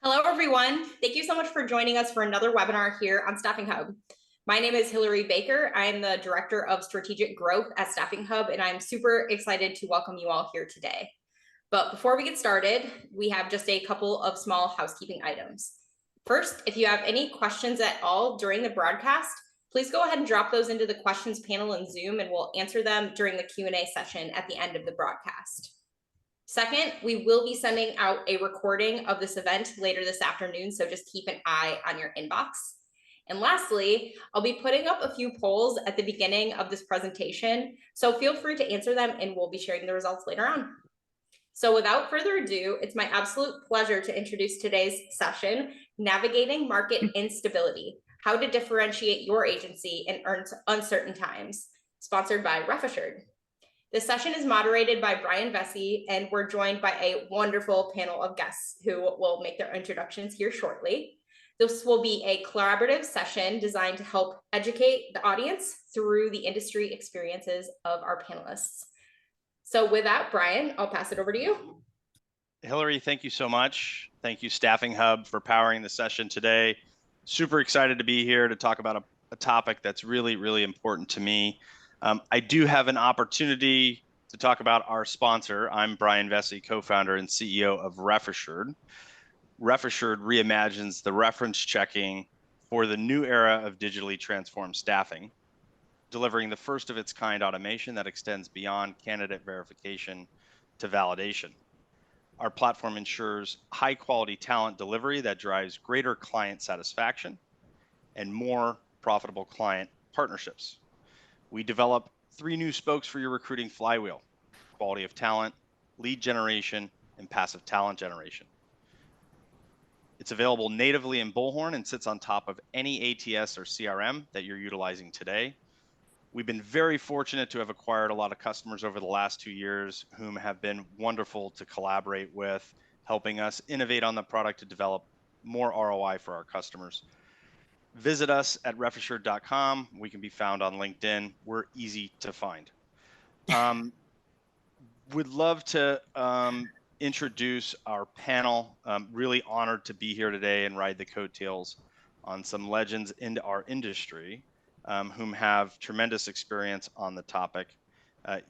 Hello, everyone. Thank you so much for joining us for another webinar here on Staffing Hub. My name is Hillary Baker. I'm the Director of Strategic Growth at Staffing Hub, and I'm super excited to welcome you all here today. But before we get started, we have just a couple of small housekeeping items. First, if you have any questions at all during the broadcast, please go ahead and drop those into the questions panel in Zoom, and we'll answer them during the Q&A session at the end of the broadcast. Second, we will be sending out a recording of this event later this afternoon, so just keep an eye on your inbox. And lastly, I'll be putting up a few polls at the beginning of this presentation, so feel free to answer them and we'll be sharing the results later on. So without further ado, it's my absolute pleasure to introduce today's session, Navigating Market Instability, How to Differentiate Your Agency in Uncertain Times, sponsored by Ref Assured. This session is moderated by Brian Vesey, and we're joined by a wonderful panel of guests who will make their introductions here shortly. This will be a collaborative session designed to help educate the audience through the industry experiences of our panelists. So with that, Brian, I'll pass it over to you. Hillary, thank you so much. Thank you, Staffing Hub, for powering the session today. Super excited to be here to talk about a topic that's really, really important to me. I do have an opportunity to talk about our sponsor. I'm Brian Vesey, co-founder and CEO of Ref Assured. Ref Assured reimagines the reference checking for the new era of digitally transformed staffing, delivering the first of its kind automation that extends beyond candidate verification to validation. Our platform ensures high quality talent delivery that drives greater client satisfaction and more profitable client partnerships. We develop 3 new spokes for your recruiting flywheel: quality of talent, lead generation, and passive talent generation. It's available natively in Bullhorn and sits on top of any ATS or CRM that you're utilizing today. We've been very fortunate to have acquired a lot of customers over the last 2 years whom have been wonderful to collaborate with, helping us innovate on the product to develop more ROI for our customers. Visit us at refassured.com. We can be found on LinkedIn. We're easy to find. Would love to introduce our panel. Really honored to be here today and ride the coattails on some legends in our industry whom have tremendous experience on the topic.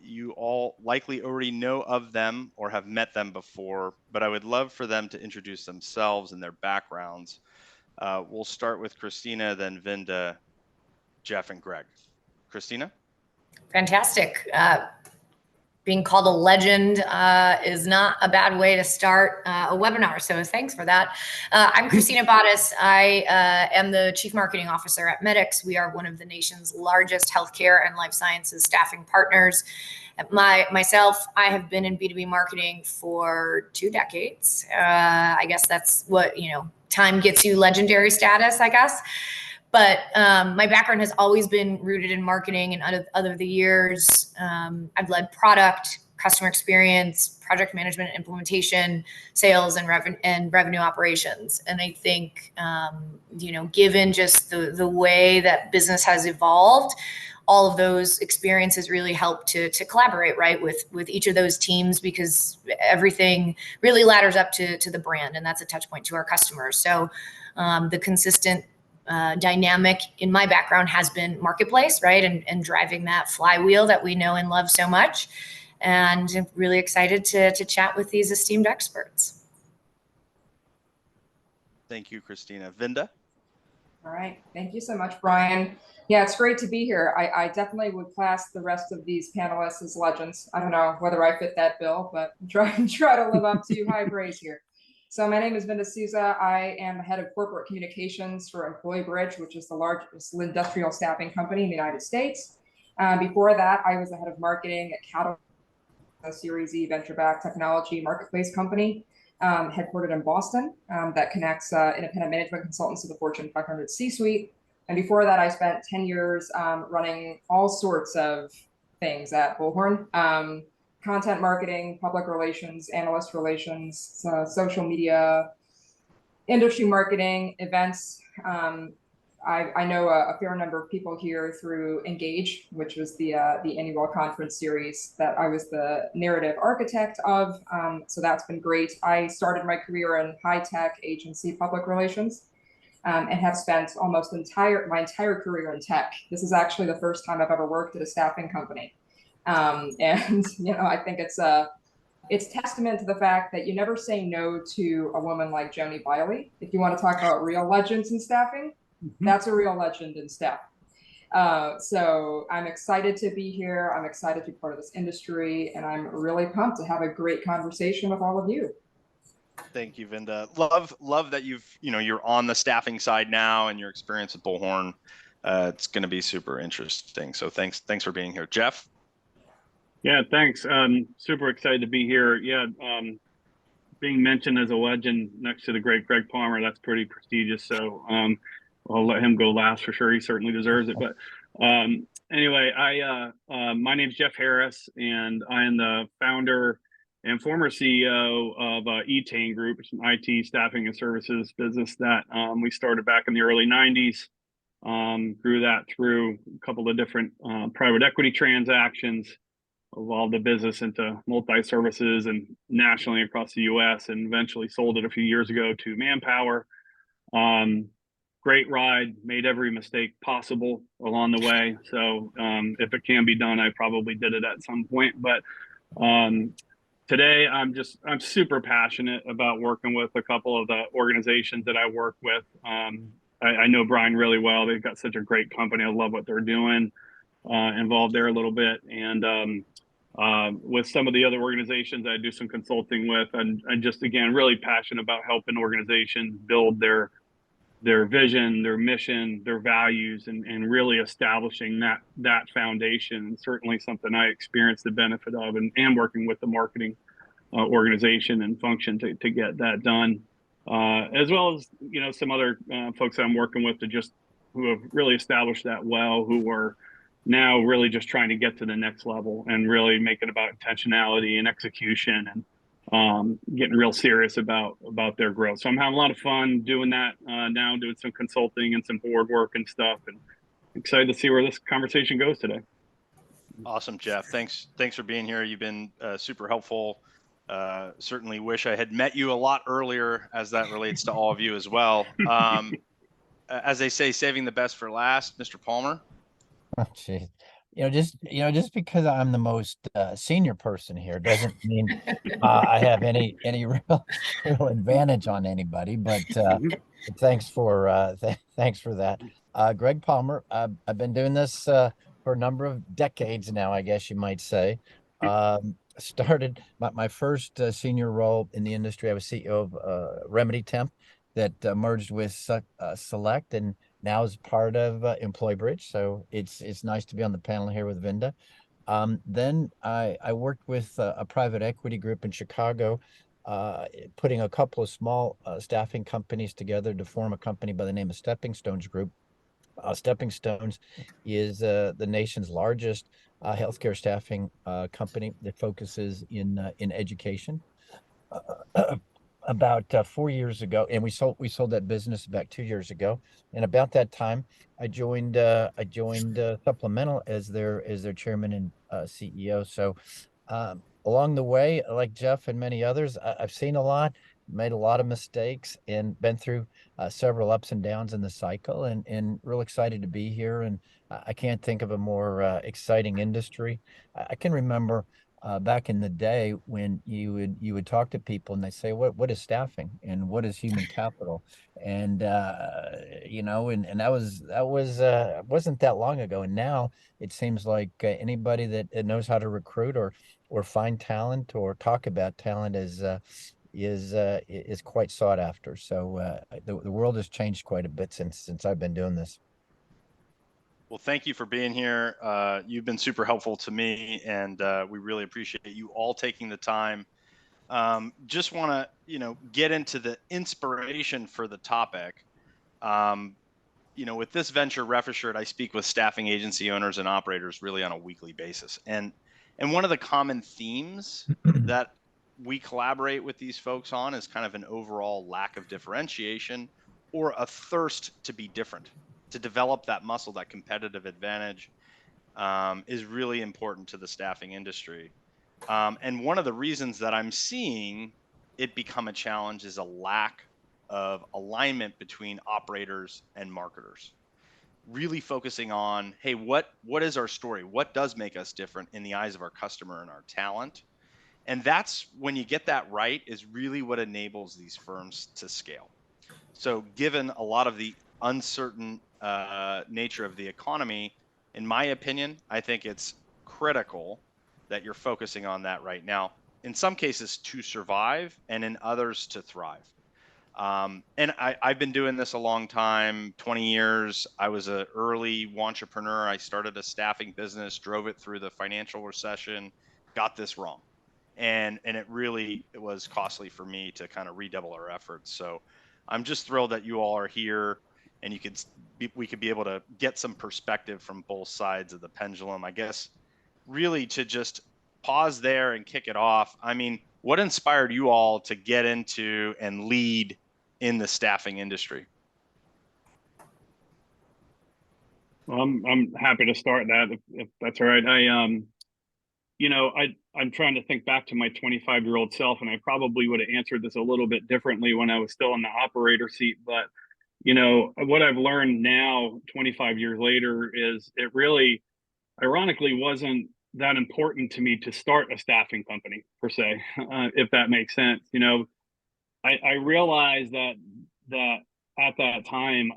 You all likely already know of them or have met them before, but I would love for them to introduce themselves and their backgrounds. We'll start with Christina, then Vinda, Jeff, and Greg. Christina? Fantastic. Being called a legend is not a bad way to start a webinar, so thanks for that. I'm Christina Bottas. I am the Chief Marketing Officer at Medix. We are one of the nation's largest healthcare and life sciences staffing partners. Myself, I have been in B2B marketing for 2 decades. I guess that's what, time gets you legendary status, I guess. But my background has always been rooted in marketing, and other the years, I've led product, customer experience, project management, implementation, sales, and revenue operations. And I think, given just the way that business has evolved, all of those experiences really help to collaborate, right, with each of those teams, because everything really ladders up to the brand, and that's a touch point to our customers. So the consistent dynamic in my background has been marketplace, right, and driving that flywheel that we know and love so much. And I'm really excited to chat with these esteemed experts. Thank you, Christina. Vinda? All right. Thank you so much, Brian. Yeah, it's great to be here. I definitely would class the rest of these panelists as legends. I don't know whether I fit that bill, but try to live up to high praise here. So my name is Vinda Souza. I am the head of corporate communications for Employee Bridge, which is the largest industrial staffing company in the United States. Before that, I was the head of marketing at Catalyst, a Series E venture-backed technology marketplace company headquartered in Boston that connects independent management consultants to the Fortune 500 C-suite. And before that, I spent 10 years running all sorts of things at Bullhorn. Content marketing, public relations, analyst relations, social media, industry marketing, events. I know a fair number of people here through Engage, which was the annual conference series that I was the narrative architect of. So that's been great. I started my career in high-tech agency public relations, and have spent almost my entire career in tech. This is actually the first time I've ever worked at a staffing company. And I think it's testament to the fact that you never say no to a woman like Joni Biley. If you want to talk about real legends in staffing, that's a real legend in staff. So I'm excited to be here. I'm excited to be part of this industry, and I'm really pumped to have a great conversation with all of you. Thank you, Vinda. Love that you're on the staffing side now, and your experience at Bullhorn. It's going to be super interesting. So thanks for being here, Jeff. Yeah, thanks. Super excited to be here. Yeah, being mentioned as a legend next to the great Greg Palmer, that's pretty prestigious. So I'll let him go last for sure. He certainly deserves it. But anyway, my name's Jeff Harris, and I am the founder and former CEO of Etain Group, which is an IT staffing and services business that we started back in the early 90s. Grew that through a couple of different private equity transactions, evolved the business into multi-services and nationally across the US, and eventually sold it a few years ago to Manpower. Great ride, made every mistake possible along the way. So if it can be done, I probably did it at some point. But today, I'm super passionate about working with a couple of the organizations that I work with. I know Brian really well. They've got such a great company. I love what they're doing. Involved there a little bit. And with some of the other organizations I do some consulting with, and just, again, really passionate about helping organizations build their vision, their mission, their values, and really establishing that foundation. Certainly something I experienced the benefit of, and working with the marketing organization and function to get that done, as well as some other folks that I'm working with who have really established that well, who are now really just trying to get to the next level and really make it about intentionality and execution, and getting real serious about their growth. So I'm having a lot of fun doing that now, doing some consulting and some board work and stuff, and excited to see where this conversation goes today. Awesome, Jeff. Thanks for being here. You've been super helpful. Certainly wish I had met you a lot earlier, as that relates to all of you as well. As they say, saving the best for last, Mr. Palmer. Oh, geez. Just because I'm the most senior person here doesn't mean I have any real advantage on anybody. But thanks for that, Greg Palmer. I've been doing this for a number of decades now, I guess you might say. Started my first senior role in the industry. I was CEO of Remedy Temp that merged with Select, and now is part of EmployBridge. So it's nice to be on the panel here with Vinda. Then I worked with a private equity group in Chicago, putting a couple of small staffing companies together to form a company by the name of Stepping Stones Group. Stepping Stones is the nation's largest healthcare staffing company that focuses in education. About 4 years ago, and we sold that business about 2 years ago. And about that time, I joined Supplemental as their chairman and CEO. So along the way, like Jeff and many others, I've seen a lot, made a lot of mistakes, and been through several ups and downs in the cycle, and real excited to be here. And I can't think of a more exciting industry. I can remember back in the day when you would talk to people and they say, what is staffing and what is human capital? And and that was wasn't that long ago. And now it seems like anybody that knows how to recruit or find talent or talk about talent is quite sought after. So the world has changed quite a bit since I've been doing this. Well, thank you for being here. You've been super helpful to me, and we really appreciate you all taking the time. Just want to, get into the inspiration for the topic. With this venture, Ref Assured, I speak with staffing agency owners and operators really on a weekly basis. And one of the common themes that we collaborate with these folks on is kind of an overall lack of differentiation or a thirst to be different. to develop that muscle, that competitive advantage, is really important to the staffing industry. And one of the reasons that I'm seeing it become a challenge is a lack of alignment between operators and marketers. Really focusing on, hey, what is our story? What does make us different in the eyes of our customer and our talent? And that's when you get that right, is really what enables these firms to scale. So given a lot of the uncertain nature of the economy, in my opinion, I think it's critical that you're focusing on that right now. In some cases to survive, and in others to thrive. And I've been doing this a long time, 20 years. I was an early entrepreneur. I started a staffing business, drove it through the financial recession, got this wrong. And it was costly for me to kind of redouble our efforts. So I'm just thrilled that you all are here, and we could be able to get some perspective from both sides of the pendulum. I guess really to just pause there and kick it off. I mean, what inspired you all to get into and lead in the staffing industry? Well, I'm happy to start that if that's all right. I'm trying to think back to my 25-year-old self, and I probably would have answered this a little bit differently when I was still in the operator seat. But what I've learned now, 25 years later, is it really, ironically, wasn't that important to me to start a staffing company per se, if that makes sense. I realized that at that time,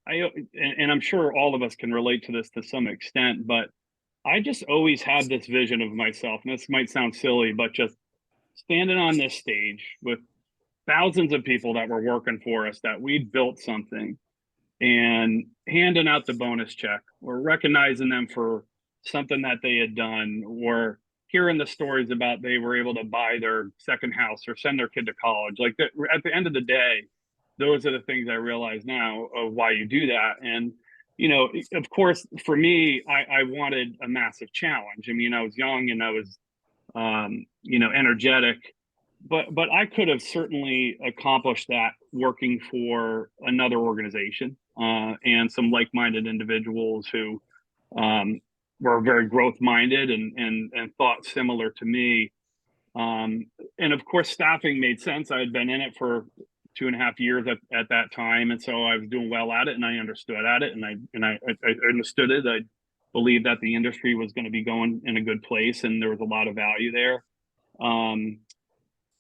and I'm sure all of us can relate to this to some extent, but I just always had this vision of myself, and this might sound silly, but just standing on this stage with thousands of people that were working for us, that we'd built something, and handing out the bonus check or recognizing them for something that they had done, or hearing the stories about they were able to buy their second house or send their kid to college. Like at the end of the day, those are the things I realize now of why you do that. And of course, for me, I wanted a massive challenge. I mean, I was young and I was, energetic, but I could have certainly accomplished that working for another organization and some like-minded individuals who were very growth-minded and thought similar to me. And of course, staffing made sense. I had been in it for 2.5 years at that time, and so I was doing well at it, and I understood at it, and I understood it. I believed that the industry was going to be going in a good place, and there was a lot of value there.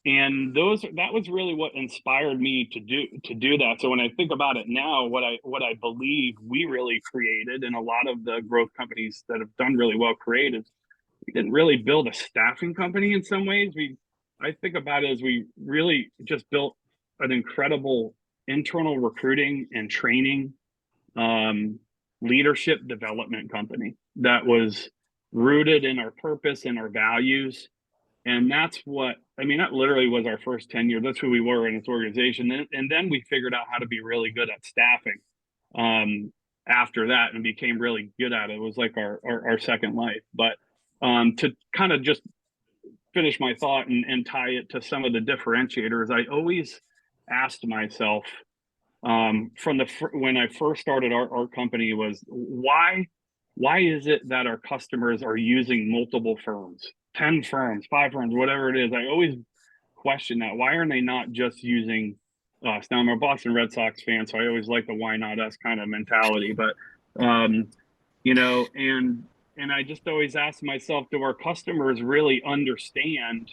And that was really what inspired me to do that. So when I think about it now, what I believe we really created, and a lot of the growth companies that have done really well created, we didn't really build a staffing company in some ways. I think about it as we really just built an incredible internal recruiting and training, leadership development company that was rooted in our purpose and our values. And that's that literally was our first 10 years. That's who we were in this organization. And then we figured out how to be really good at staffing after that, and became really good at it. It was like our second life. But to kind of just finish my thought and tie it to some of the differentiators, I always asked myself when I first started our company was why is it that our customers are using multiple firms, 10 firms, 5 firms, whatever it is? I always question that. Why are they not just using us? Now I'm a Boston Red Sox fan, so I always like the why not us kind of mentality. But and I just always ask myself, do our customers really understand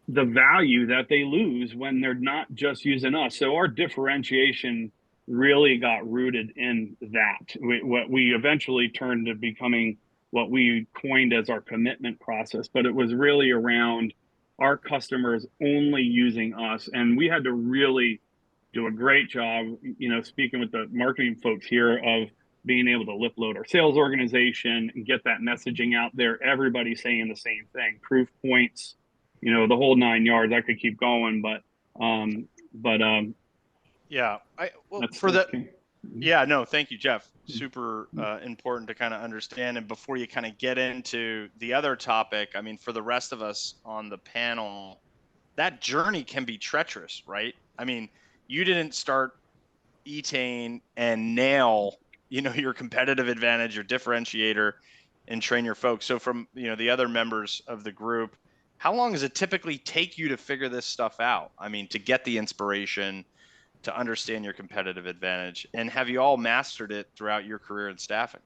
the value that they lose when they're not just using us? So our differentiation really got rooted in that. What we eventually turned to becoming what we coined as our commitment process, but it was really around our customers only using us. And we had to really do a great job, speaking with the marketing folks here, of being able to lift load our sales organization and get that messaging out there. Everybody saying the same thing, proof points, the whole 9 yards. I could keep going, but yeah, thank you, Jeff. Super important to kind of understand. And before you kind of get into the other topic, I mean, for the rest of us on the panel, that journey can be treacherous, right? I mean, you didn't start Etain and nail, your competitive advantage, your differentiator, and train your folks. So from, the other members of the group, how long does it typically take you to figure this stuff out? I mean, to get the inspiration, to understand your competitive advantage, and have you all mastered it throughout your career in staffing?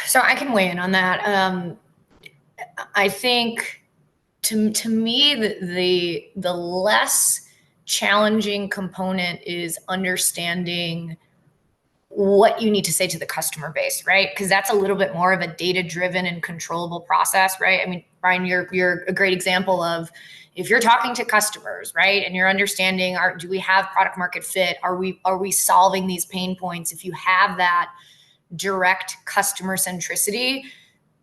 So I can weigh in on that. I think to me, the less challenging component is understanding what you need to say to the customer base, right? Because that's a little bit more of a data-driven and controllable process, right? I mean, Brian, you're a great example of, if you're talking to customers, right, and you're understanding, do we have product market fit? Are we solving these pain points? If you have that direct customer centricity,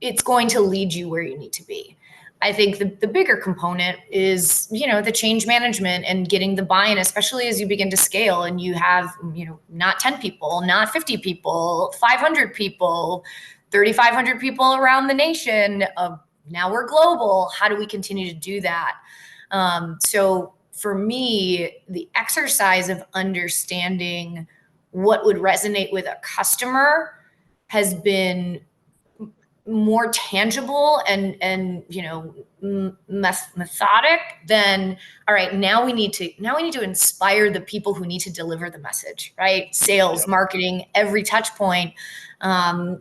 it's going to lead you where you need to be. I think the bigger component is, the change management and getting the buy-in, especially as you begin to scale and you have, not 10 people, not 50 people, 500 people, 3,500 people around the nation. Now we're global. How do we continue to do that? So for me, the exercise of understanding what would resonate with a customer has been more tangible and methodic than, all right, now we need to inspire the people who need to deliver the message, right? Sales, marketing, every touch point. And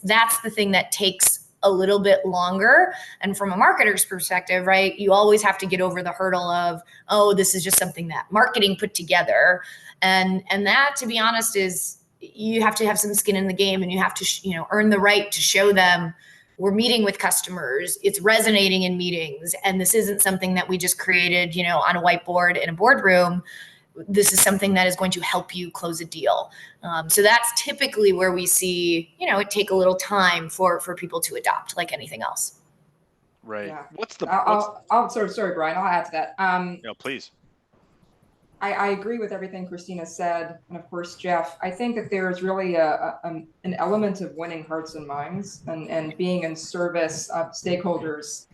that's the thing that takes a little bit longer. And from a marketer's perspective, right, you always have to get over the hurdle of, oh, this is just something that marketing put together. And that, to be honest, is, you have to have some skin in the game, and you have to, earn the right to show them we're meeting with customers. It's resonating in meetings. And this isn't something that we just created, on a whiteboard in a boardroom. This is something that is going to help you close a deal. So that's typically where we see, it take a little time for people to adopt, like anything else. Right. Yeah. Sorry, Brian, I'll add to that. No, please. I agree with everything Christina said. And of course, Jeff, I think that there's really an element of winning hearts and minds and being in service of stakeholders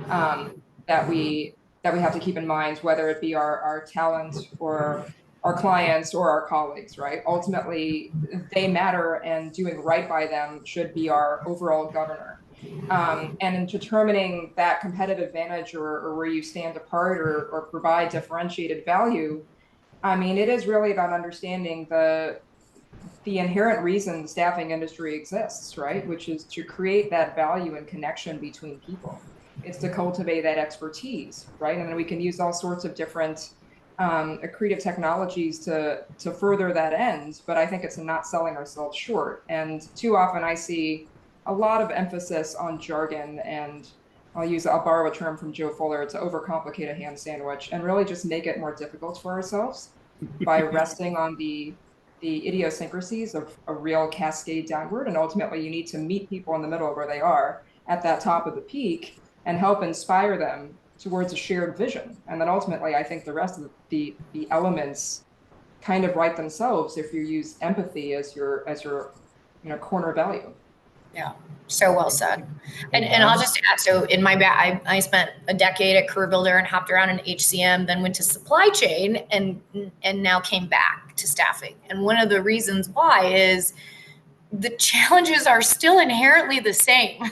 that we have to keep in mind, whether it be our talent or our clients or our colleagues, right? Ultimately, they matter, and doing right by them should be our overall governor. And in determining that competitive advantage or where you stand apart or provide differentiated value, I mean, it is really about understanding the inherent reason the staffing industry exists, right? Which is to create that value and connection between people. It's to cultivate that expertise, right? And then we can use all sorts of different accretive technologies to further that end. But I think it's not selling ourselves short. And too often I see a lot of emphasis on jargon, and I'll borrow a term from Joe Fuller, to overcomplicate a ham sandwich and really just make it more difficult for ourselves by resting on the idiosyncrasies of a real cascade downward. And ultimately, you need to meet people in the middle where they are at that top of the peak and help inspire them towards a shared vision. And then ultimately, I think the rest of the elements kind of write themselves if you use empathy as your corner value. Yeah, so well said. And I'll just add, so in my I spent a decade at Career Builder and hopped around in HCM, then went to supply chain and now came back to staffing. And one of the reasons why is the challenges are still inherently the same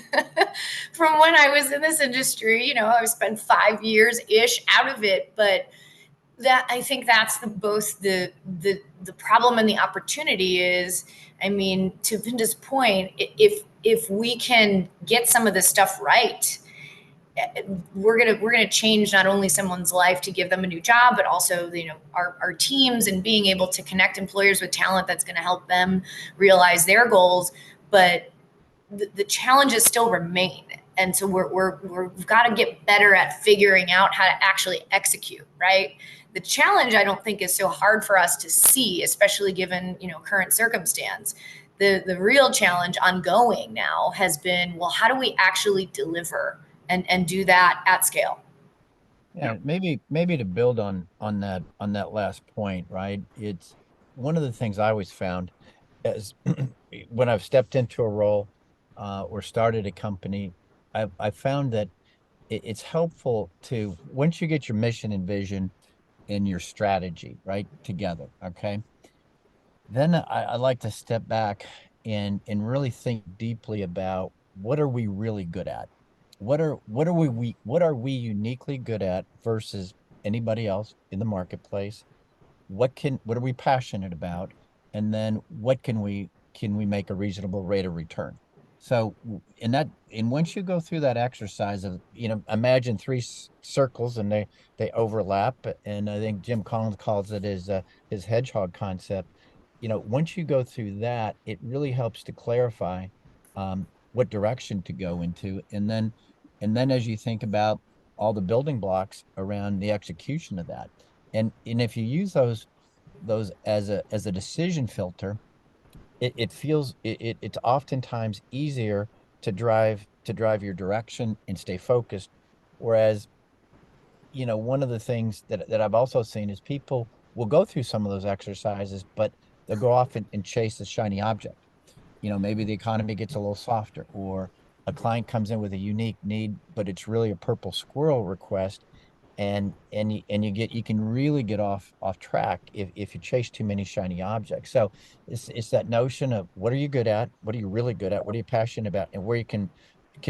from when I was in this industry. I've spent 5 years-ish out of it, but that, I think that's both the problem and the opportunity is, I mean, to Vinda's point, if we can get some of this stuff right, we're gonna change not only someone's life to give them a new job, but also our teams, and being able to connect employers with talent that's going to help them realize their goals. But the challenges still remain, and so we've got to get better at figuring out how to actually execute, right? The challenge, I don't think, is so hard for us to see, especially given current circumstance. The real challenge ongoing now has been, well, how do we actually deliver and do that at scale? Yeah, maybe to build on that last point, right? It's one of the things I always found is when I've stepped into a role or started a company, I found that it's helpful to, once you get your mission and vision and your strategy, right, together. Okay. Then I like to step back and really think deeply about what are we really good at? What are we uniquely good at versus anybody else in the marketplace? What are we passionate about? And then what can we make a reasonable rate of return? So and once you go through that exercise of, imagine three circles and they overlap, and I think Jim Collins calls it his hedgehog concept. Once you go through that, it really helps to clarify what direction to go into, and then as you think about all the building blocks around the execution of that, and if you use those as a decision filter, it's oftentimes easier to drive your direction and stay focused. Whereas, one of the things that I've also seen is people will go through some of those exercises, but they'll go off and chase a shiny object. Maybe the economy gets a little softer, or a client comes in with a unique need, but it's really a purple squirrel request, and you can really get off track if you chase too many shiny objects. So it's that notion of what are you good at, what are you really good at, what are you passionate about, and where you can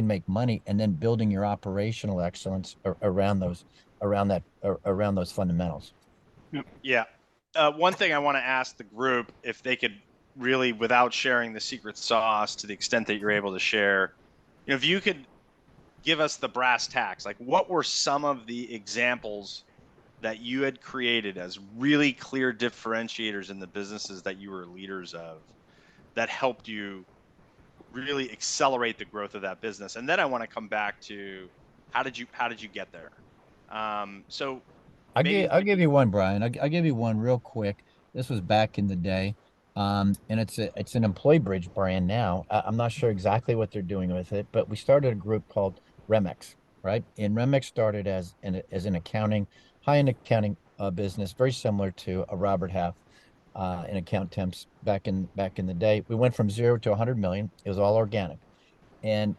make money, and then building your operational excellence around those fundamentals. Yeah. One thing I want to ask the group, if they could really, without sharing the secret sauce to the extent that you're able to share, if you could give us the brass tacks, like what were some of the examples that you had created as really clear differentiators in the businesses that you were leaders of that helped you really accelerate the growth of that business? And then I want to come back to how did you get there? So I'll give you one, Brian. I'll give you one real quick. This was back in the day. And it's an employee bridge brand now. I'm not sure exactly what they're doing with it, but we started a group called Remex, right? And Remex started as an accounting, high-end accounting business, very similar to a Robert Half in account temps back in the day. We went from 0 to 100 million. It was all organic. And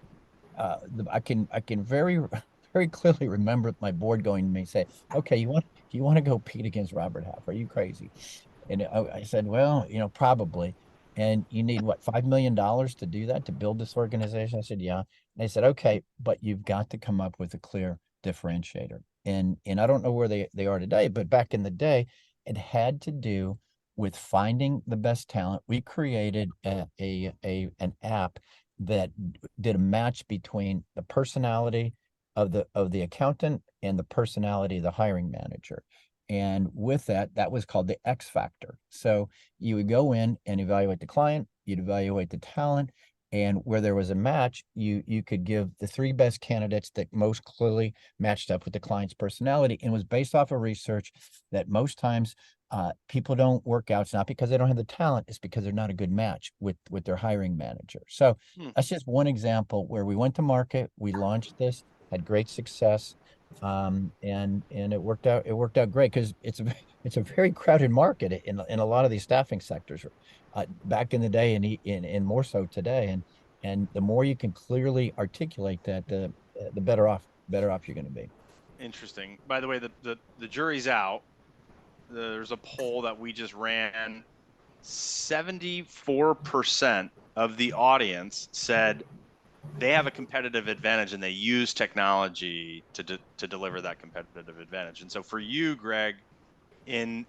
I can very clearly remember my board going to me and say, "Okay, do you want to go compete against Robert Half? Are you crazy?" And I said, "Well, probably." And you need what, $5 million to do that, to build this organization? I said, "Yeah." And they said, "Okay, but you've got to come up with a clear differentiator." And I don't know where they are today, but back in the day, it had to do with finding the best talent. We created an app that did a match between the personality of the accountant and the personality of the hiring manager. And with that was called the X factor. So you would go in and evaluate the client, you'd evaluate the talent, and where there was a match, you could give the three best candidates that most clearly matched up with the client's personality, and was based off of research that most times people don't work out. It's not because they don't have the talent, it's because they're not a good match with their hiring manager. So that's just one example where we went to market, we launched this, had great success, and it worked out great, because it's a very crowded market in a lot of these staffing sectors back in the day, and more so today. And the more you can clearly articulate that, the better off you're going to be. Interesting. By the way, the jury's out. There's a poll that we just ran. 74% of the audience said they have a competitive advantage and they use technology to deliver that competitive advantage. And so for you, Greg, the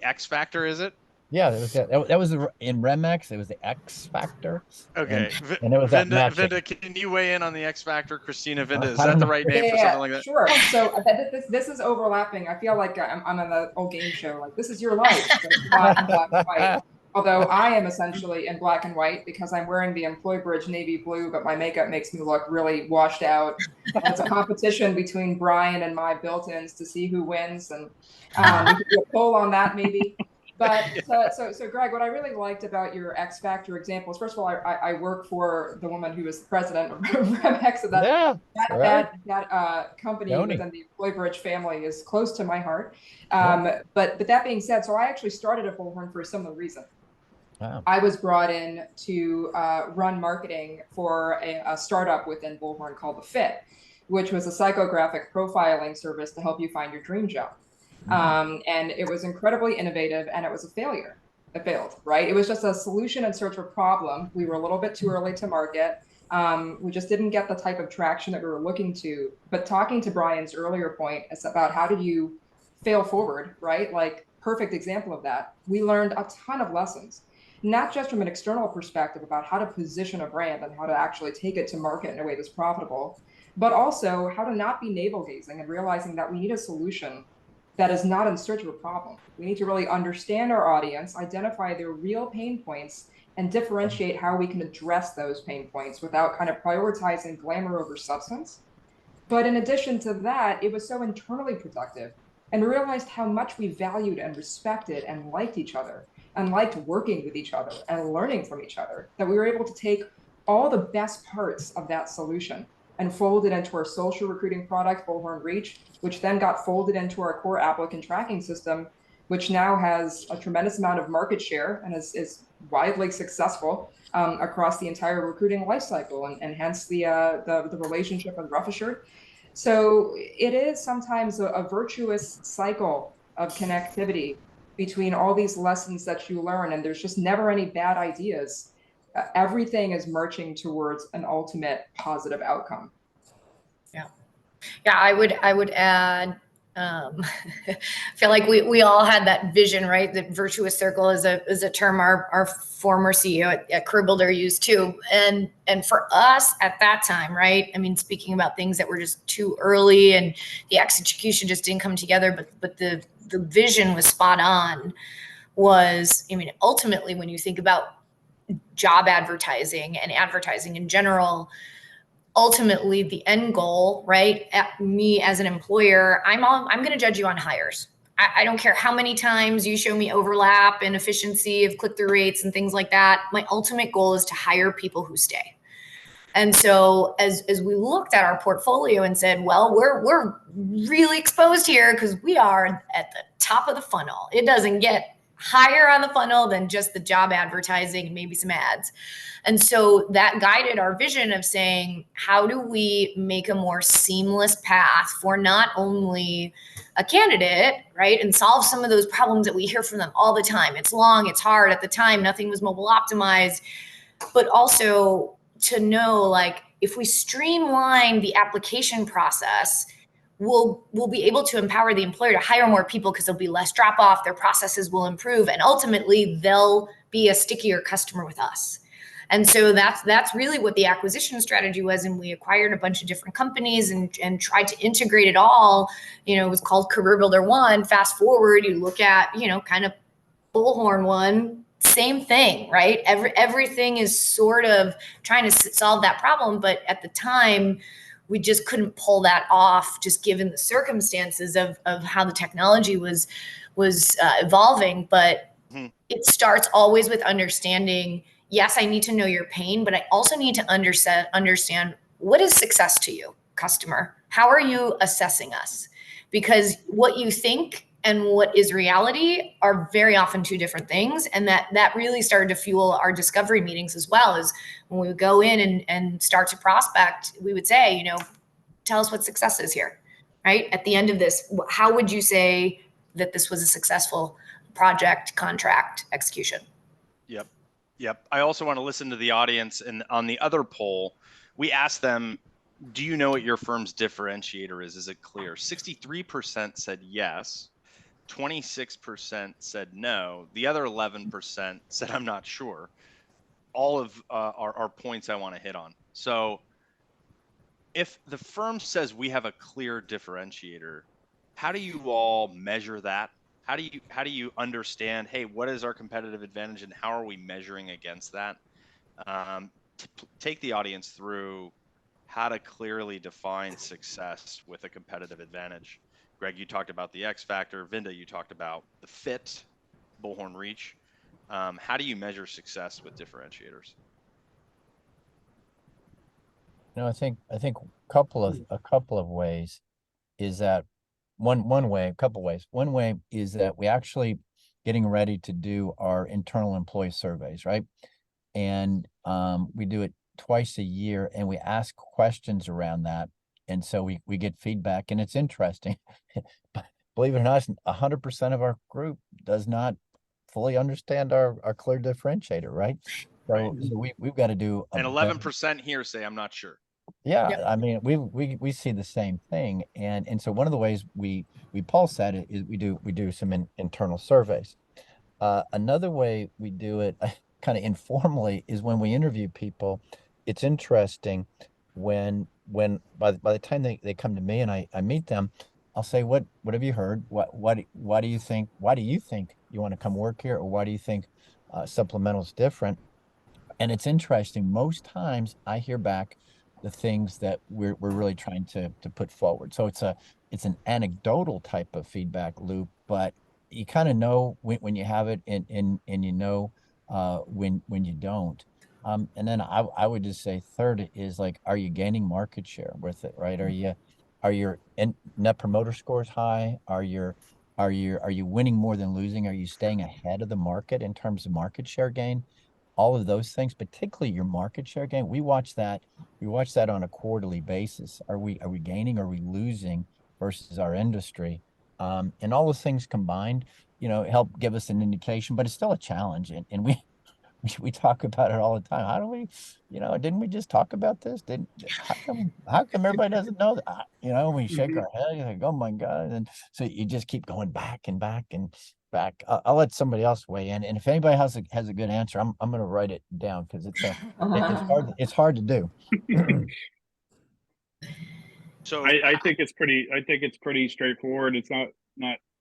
X factor, is it? Yeah, that was in Remex. It was the X factor. Okay. And it was that Vinda, matching. Vinda, can you weigh in on the X factor? Christina, Vinda, is I that don't the know. right name for something like that? Sure. So this is overlapping. I feel like I'm on an old game show. Like, this is your life, but it's not in black and white. Although I am essentially in black and white because I'm wearing the Employee Bridge navy blue, but my makeup makes me look really washed out. And it's a competition between Brian and my built-ins to see who wins, and we could do a poll on that maybe. But so Greg, what I really liked about your X Factor examples, first of all, I work for the woman who is the president of Remex, so that company Tony. within the Employee Bridge family is close to my heart. But that being said, so I actually started at Bullhorn for a similar reason. Wow. I was brought in to run marketing for a startup within Bullhorn called The Fit, which was a psychographic profiling service to help you find your dream job. And it was incredibly innovative, and it was a failure. It failed, right? It was just a solution in search of a problem. We were a little bit too early to market. We just didn't get the type of traction that we were looking to. But talking to Brian's earlier point, it's about how did you fail forward, right? Like, perfect example of that. We learned a ton of lessons, not just from an external perspective about how to position a brand and how to actually take it to market in a way that's profitable, but also how to not be navel gazing and realizing that we need a solution that is not in search of a problem. We need to really understand our audience, identify their real pain points, and differentiate how we can address those pain points without kind of prioritizing glamour over substance. But in addition to that, it was so internally productive, and realized how much we valued and respected and liked each other and liked working with each other and learning from each other, that we were able to take all the best parts of that solution and fold it into our social recruiting product, Bullhorn Reach, which then got folded into our core applicant tracking system, which now has a tremendous amount of market share and is widely successful across the entire recruiting lifecycle, and hence the relationship with Rough Assured. So it is sometimes a virtuous cycle of connectivity between all these lessons that you learn, and there's just never any bad ideas. Everything is marching towards an ultimate positive outcome. Yeah, I would add, I feel like we all had that vision, right? That virtuous circle is a term our former CEO at Career Builder used too. And for us at that time, right? I mean, speaking about things that were just too early and the execution just didn't come together, but the vision was spot on. I mean, ultimately, when you think about job advertising and advertising in general, ultimately the end goal, right? At me as an employer, I'm going to judge you on hires. I don't care how many times you show me overlap and efficiency of click-through rates and things like that. My ultimate goal is to hire people who stay. And so as we looked at our portfolio and said, well, we're really exposed here because we are at the top of the funnel. It doesn't get higher on the funnel than just the job advertising and maybe some ads. And so that guided our vision of saying, how do we make a more seamless path for not only a candidate, right, and solve some of those problems that we hear from them all the time. It's long, it's hard. At the time, nothing was mobile optimized, but also to know, like, if we streamline the application process, we'll be able to empower the employer to hire more people because there'll be less drop off, their processes will improve, and ultimately they'll be a stickier customer with us. And so that's really what the acquisition strategy was. And we acquired a bunch of different companies and tried to integrate it all. You know, it was called Career Builder One. Fast forward, you look at, you know, kind of Bullhorn One, same thing, right? Everything is sort of trying to solve that problem. But at the time, we just couldn't pull that off, just given the circumstances of how the technology was evolving. But it starts always with understanding, yes, I need to know your pain, but I also need to understand what is success to you, customer? How are you assessing us? Because what you think and what is reality are very often two different things. And that really started to fuel our discovery meetings as well. As when we would go in and start to prospect, we would say, you know, tell us what success is here, right? At the end of this, how would you say that this was a successful project, contract, execution? Yep. I also want to listen to the audience. And on the other poll, we asked them, do you know what your firm's differentiator is? Is it clear? 63% said yes. 26% said no. The other 11% said, I'm not sure. All of our points I want to hit on. So if the firm says we have a clear differentiator, how do you all measure that? How do you understand, hey, what is our competitive advantage and how are we measuring against that? Take the audience through how to clearly define success with a competitive advantage. Greg, you talked about the X factor. Vinda, you talked about the fit, Bullhorn Reach. How do you measure success with differentiators? You know, I think a couple of ways is that a couple ways. One way is that we actually getting ready to do our internal employee surveys, right? And we do it twice a year, and we ask questions around that. And so we get feedback, and it's interesting. believe it or not, 100% of our group does not fully understand our clear differentiator, right? So, we've got to do a And better 11% here say I'm not sure. yeah, Yep. I mean, we see the same thing, and so one of the ways we pulse at it is we do some internal surveys. Another way we do it kind of informally is when we interview people. It's interesting when by the time they come to me and I meet them, I'll say, what have you heard? Why do you think you want to come work here, or why do you think supplemental's different? And it's interesting. Most times I hear back the things that we're really trying to put forward. So it's an anecdotal type of feedback loop, but you kind of know when you have it and you know when you don't. And then I would just say third is like, are you gaining market share with it, right? Are your net promoter scores high? Are you winning more than losing? Are you staying ahead of the market in terms of market share gain? All of those things, particularly your market share gain, we watch that on a quarterly basis. Are we gaining, are we losing versus our industry? And all those things combined, help give us an indication, but it's still a challenge. And we talk about it all the time. How do we, didn't we just talk about this? How come everybody doesn't know that? We shake our head, like, oh my God. And so you just keep going back and back and back. I'll let somebody else weigh in. And if anybody has a good answer, I'm going to write it down because it's hard to do. So I think it's pretty straightforward. It's not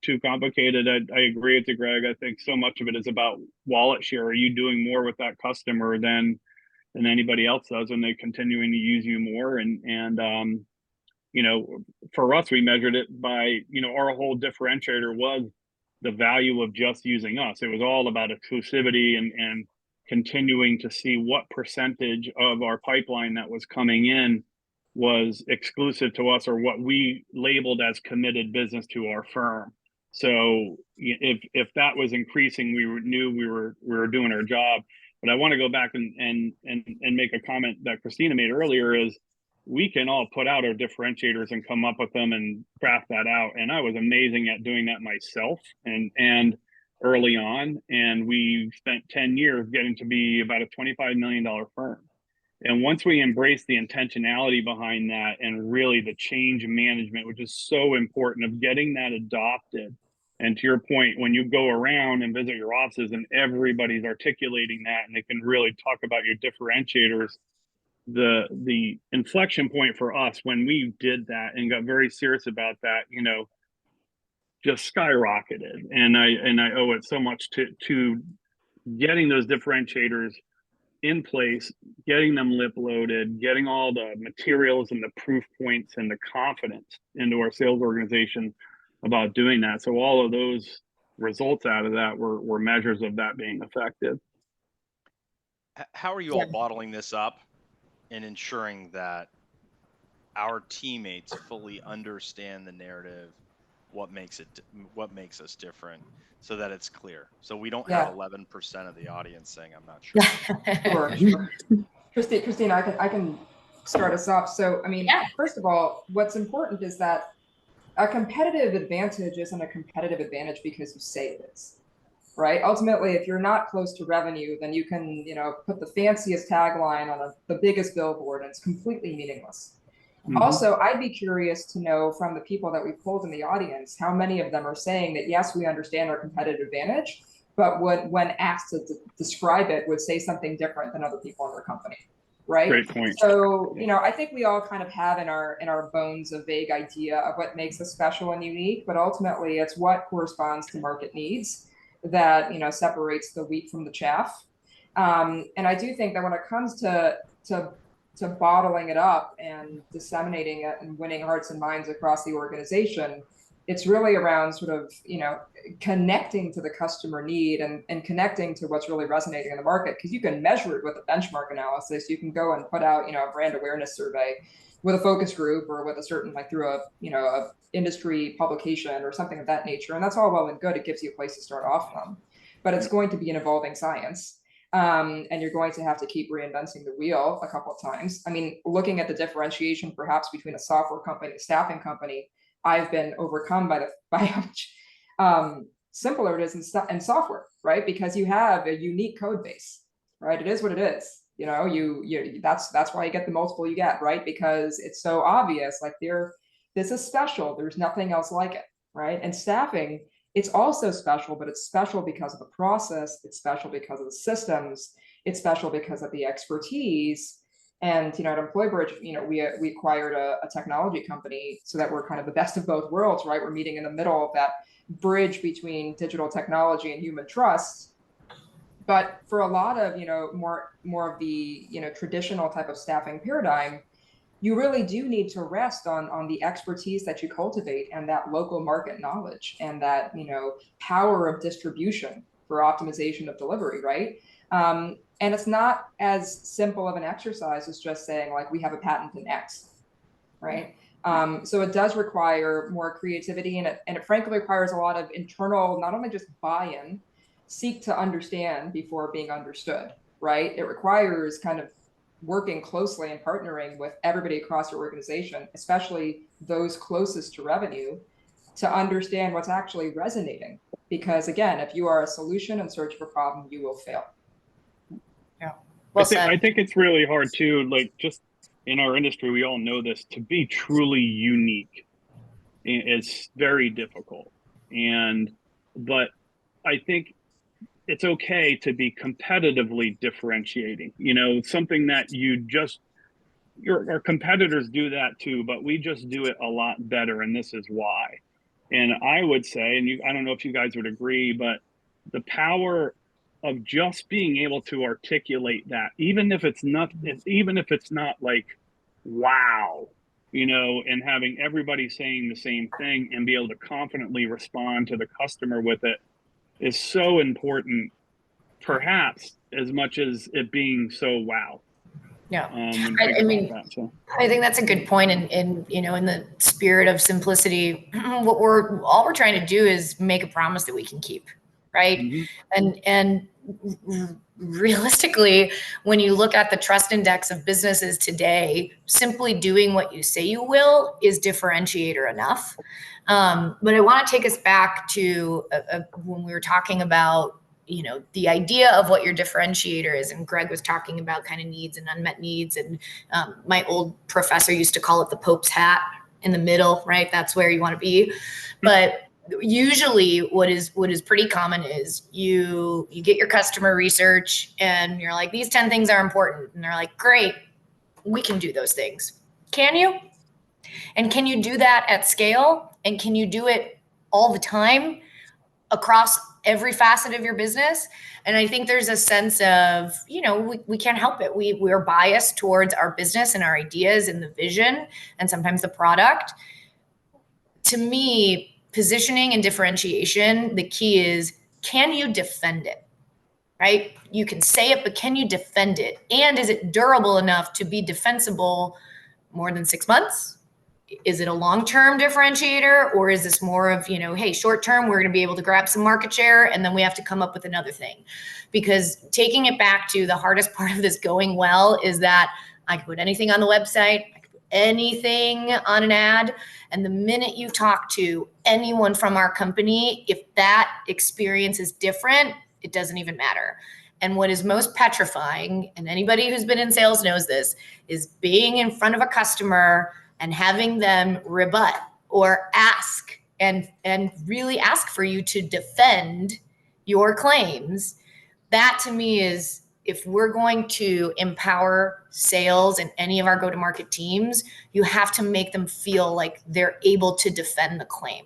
too complicated. I agree with you, Greg. I think so much of it is about wallet share. Are you doing more with that customer than anybody else does, and they continuing to use you more? And for us, we measured it by, our whole differentiator was the value of just using us. It was all about exclusivity and continuing to see what percentage of our pipeline that was coming in was exclusive to us, or what we labeled as committed business to our firm. So if that was increasing, we knew we were doing our job. But I want to go back and make a comment that Christina made earlier is, we can all put out our differentiators and come up with them and craft that out. And I was amazing at doing that myself and early on. And we spent 10 years getting to be about a $25 million firm. And once we embrace the intentionality behind that, and really the change management, which is so important, of getting that adopted. And to your point, when you go around and visit your offices and everybody's articulating that, and they can really talk about your differentiators, the inflection point for us when we did that and got very serious about that, just skyrocketed. And I owe it so much to getting those differentiators in place, getting them lip loaded, getting all the materials and the proof points and the confidence into our sales organization about doing that. So all of those results out of that were measures of that being effective. how are you all bottling this up and ensuring that our teammates fully understand the narrative, what makes us different, so that it's clear, so we don't have 11% of the audience saying I'm not sure? Sure. Christina, I can start us off. So, I mean, first of all, what's important is that a competitive advantage isn't a competitive advantage because you say it is, right? Ultimately, if you're not close to revenue, then you can, put the fanciest tagline on the biggest billboard, and it's completely meaningless. Mm-hmm. Also, I'd be curious to know from the people that we pulled in the audience, how many of them are saying that, yes, we understand our competitive advantage, but when asked to describe it, would say something different than other people in their company, right? Great point. So, I think we all kind of have in our bones a vague idea of what makes us special and unique, but ultimately it's what corresponds to market needs that, separates the wheat from the chaff. And I do think that when it comes to bottling it up and disseminating it and winning hearts and minds across the organization, it's really around sort of, connecting to the customer need and connecting to what's really resonating in the market. Because you can measure it with a benchmark analysis. You can go and put out, a brand awareness survey with a focus group or with a certain, through a industry publication or something of that nature. And that's all well and good. It gives you a place to start off from, but it's going to be an evolving science. And you're going to have to keep reinventing the wheel a couple of times. I mean, looking at the differentiation perhaps between a software company and a staffing company, I've been overcome by how much simpler it is in software, right? Because you have a unique code base, right? It is what it is. You know, that's why you get the multiple you get, right? Because it's so obvious, like this is special. There's nothing else like it, right? And staffing, it's also special, but it's special because of the process. It's special because of the systems. It's special because of the expertise. And, you know, at Employee Bridge, you know, we acquired a technology company so that we're kind of the best of both worlds, right? We're meeting in the middle of that bridge between digital technology and human trust. But for a lot of, you know, more of the, you know, traditional type of staffing paradigm, you really do need to rest on the expertise that you cultivate and that local market knowledge and that, you know, power of distribution for optimization of delivery, right? And it's not as simple of an exercise as just saying, like, we have a patent in X, right? So it does require more creativity, and it frankly requires a lot of internal, not only just buy-in, seek to understand before being understood, right? It requires kind of working closely and partnering with everybody across your organization, especially those closest to revenue, to understand what's actually resonating. Because again, if you are a solution in search of a problem, you will fail. Yeah. Well said. I think it's really hard too, like just in our industry, we all know this, to be truly unique is very difficult. But I think it's okay to be competitively differentiating, you know, something that our competitors do that too, but we just do it a lot better. And this is why. And I would say, and I don't know if you guys would agree, but the power of just being able to articulate that, even if it's not like, wow, you know, and having everybody saying the same thing and be able to confidently respond to the customer with it is so important, perhaps as much as it being so wow. Yeah. I mean, I think that's a good point. And, you know, in the spirit of simplicity, all we're trying to do is make a promise that we can keep. Right. Mm-hmm. And realistically, when you look at the trust index of businesses today, simply doing what you say you will is differentiator enough. But I want to take us back to when we were talking about, you know, the idea of what your differentiator is. And Greg was talking about kind of needs and unmet needs. And my old professor used to call it the Pope's hat in the middle, right? That's where you want to be. But usually what is pretty common is you get your customer research and you're like, these 10 things are important. And they're like, great, we can do those things. Can you? And can you do that at scale? And can you do it all the time across every facet of your business? And I think there's a sense of, you know, we can't help it. We're biased towards our business and our ideas and the vision and sometimes the product. To me, positioning and differentiation, the key is, can you defend it, right? You can say it, but can you defend it? And is it durable enough to be defensible more than 6 months? Is it a long-term differentiator, or is this more of, you know, hey, short-term, we're going to be able to grab some market share and then we have to come up with another thing? Because taking it back to the hardest part of this going well is that I can put anything on the website, I can put anything on an ad. And the minute you talk to anyone from our company, if that experience is different, it doesn't even matter. And what is most petrifying, and anybody who's been in sales knows this, is being in front of a customer and having them rebut or ask and really ask for you to defend your claims. That to me is, if we're going to empower sales and any of our go-to-market teams, you have to make them feel like they're able to defend the claim.